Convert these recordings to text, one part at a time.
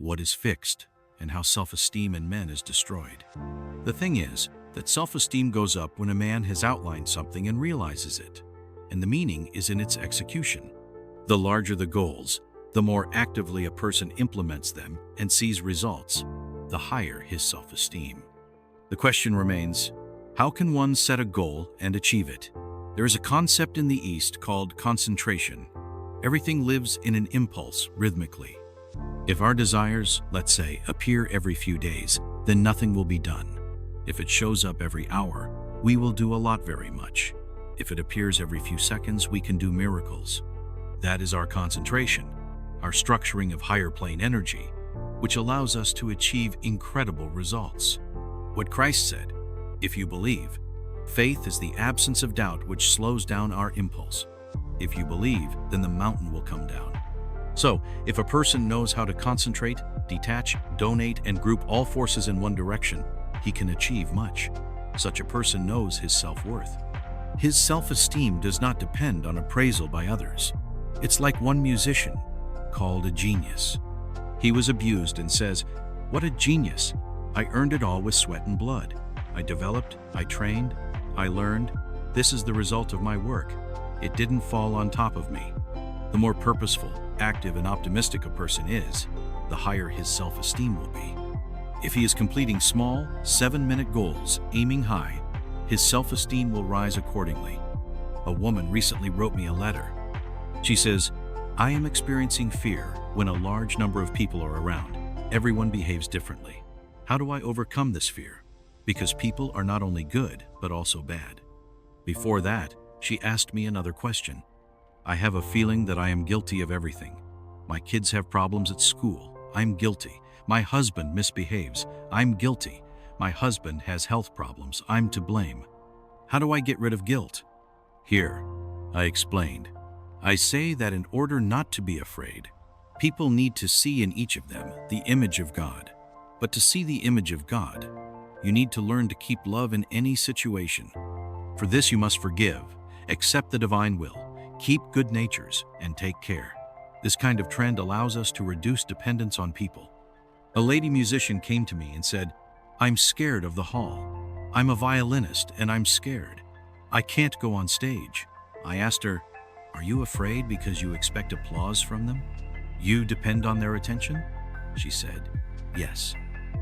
what is fixed, and how self-esteem in men is destroyed. The thing is that self-esteem goes up when a man has outlined something and realizes it, and the meaning is in its execution. The larger the goals, the more actively a person implements them and sees results, the higher his self-esteem. The question remains, how can one set a goal and achieve it? There is a concept in the East called concentration. Everything lives in an impulse rhythmically. If our desires, let's say, appear every few days, then nothing will be done. If it shows up every hour, we will do a lot very much. If it appears every few seconds, we can do miracles. That is our concentration, our structuring of higher plane energy, which allows us to achieve incredible results. What Christ said, if you believe, faith is the absence of doubt which slows down our impulse. If you believe, then the mountain will come down. So, if a person knows how to concentrate, detach, donate, and group all forces in one direction, he can achieve much. Such a person knows his self-worth. His self-esteem does not depend on appraisal by others. It's like one musician, called a genius. He was abused and says, "What a genius! I earned it all with sweat and blood. I developed, I trained, I learned. This is the result of my work. It didn't fall on top of me." The more purposeful, active, and optimistic a person is, the higher his self-esteem will be. If he is completing small, 7-minute goals, aiming high, his self-esteem will rise accordingly. A woman recently wrote me a letter. She says, "I am experiencing fear when a large number of people are around. Everyone behaves differently. How do I overcome this fear? Because people are not only good, but also bad." Before that, she asked me another question. "I have a feeling that I am guilty of everything. My kids have problems at school. I'm guilty. My husband misbehaves. I'm guilty. My husband has health problems. I'm to blame. How do I get rid of guilt?" Here, I explained. I say that in order not to be afraid, people need to see in each of them the image of God. But to see the image of God, you need to learn to keep love in any situation. For this you must forgive, accept the divine will, keep good natures, and take care. This kind of trend allows us to reduce dependence on people. A lady musician came to me and said, "I'm scared of the hall. I'm a violinist and I'm scared. I can't go on stage." I asked her, "Are you afraid because you expect applause from them? You depend on their attention?" She said, "Yes."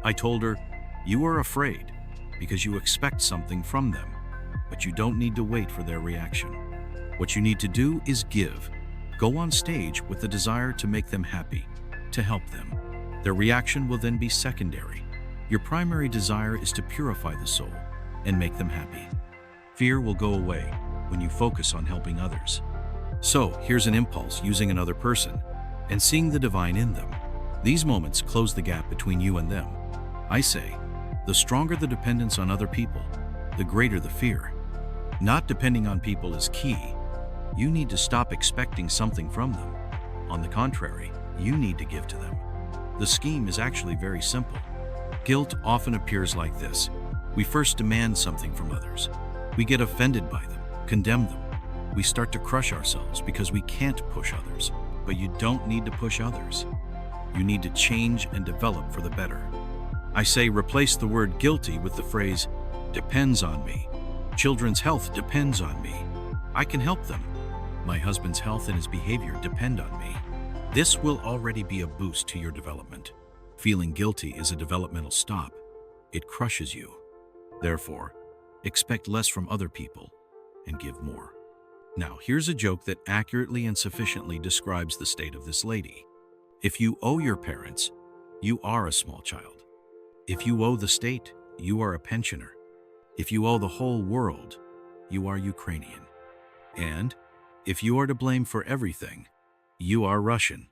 I told her, "You are afraid because you expect something from them, but you don't need to wait for their reaction. What you need to do is give. Go on stage with the desire to make them happy, to help them. Their reaction will then be secondary. Your primary desire is to purify the soul and make them happy. Fear will go away when you focus on helping others." So, here's an impulse using another person and seeing the divine in them. These moments close the gap between you and them. I say, the stronger the dependence on other people, the greater the fear. Not depending on people is key. You need to stop expecting something from them. On the contrary, you need to give to them. The scheme is actually very simple. Guilt often appears like this. We first demand something from others. We get offended by them, condemn them. We start to crush ourselves because we can't push others. But you don't need to push others. You need to change and develop for the better. I say replace the word guilty with the phrase, "depends on me." Children's health depends on me. I can help them. My husband's health and his behavior depend on me. This will already be a boost to your development. Feeling guilty is a developmental stop. It crushes you. Therefore, expect less from other people and give more. Now, here's a joke that accurately and sufficiently describes the state of this lady. If you owe your parents, you are a small child. If you owe the state, you are a pensioner. If you owe the whole world, you are Ukrainian. And if you are to blame for everything, you are Russian.